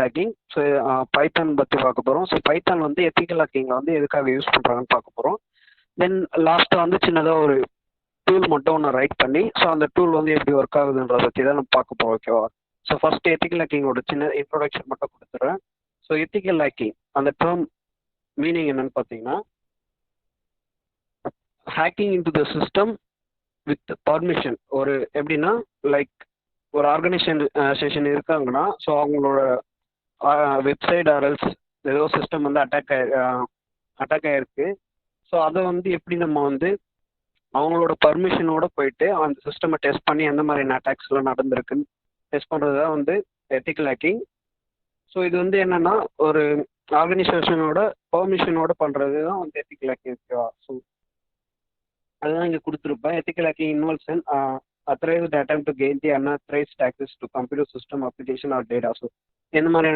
Hacking. So Python பற்றி பார்க்க போகிறோம். ஸோ பைத்தான் வந்து எத்திக்கல் ஹேக்கிங்கில் வந்து எதுக்காக யூஸ் பண்ணுறாங்கன்னு பார்க்க போகிறோம். தென் லாஸ்ட்டாக வந்து சின்னதாக ஒரு டூல் மட்டும் ஒன்று ரைட் பண்ணி ஸோ அந்த டூல் வந்து எப்படி ஒர்க் ஆகுதுன்றத பற்றி தான் நம்ம பார்க்க போகிறோம். ஓகேவா? ஸோ ஃபர்ஸ்ட் எத்திக்கல் ஹேக்கிங்கோட சின்ன இன்ட்ரோடக்ஷன் மட்டும் கொடுத்துட்றேன். ஸோ எத்திக்கல் ஹேக்கிங் அந்த டேர்ம் மீனிங் என்னன்னு பார்த்தீங்கன்னா, hacking into the system with permission. ஒரு எப்படின்னா லைக் ஒரு ஆர்கனைசேஷன் இருக்காங்கன்னா ஸோ அவங்களோட வெப்சைட் ஆர்எல்ஸ் ஏதோ சிஸ்டம் வந்து அட்டாக் ஆகிருக்கு. ஸோ அதை வந்து எப்படி நம்ம வந்து அவங்களோட பர்மிஷனோட போயிட்டு அந்த சிஸ்டமை டெஸ்ட் பண்ணி எந்த மாதிரியான அட்டாக்ஸ்லாம் நடந்திருக்குன்னு டெஸ்ட் பண்ணுறது தான் வந்து எத்திக்கல் ஹேக்கிங். ஸோ இது வந்து என்னென்னா ஒரு ஆர்கனைசேஷனோட பெர்மிஷனோட பண்ணுறது தான் வந்து எத்திக்கல் ஹேக்கிங். ஓகேவா? ஸோ அதுதான் இங்கே கொடுத்துருப்பேன். Ethical hacking involves an authorized attempt to gain the unauthorized access to computer system application or data. So எந்த மாதிரியான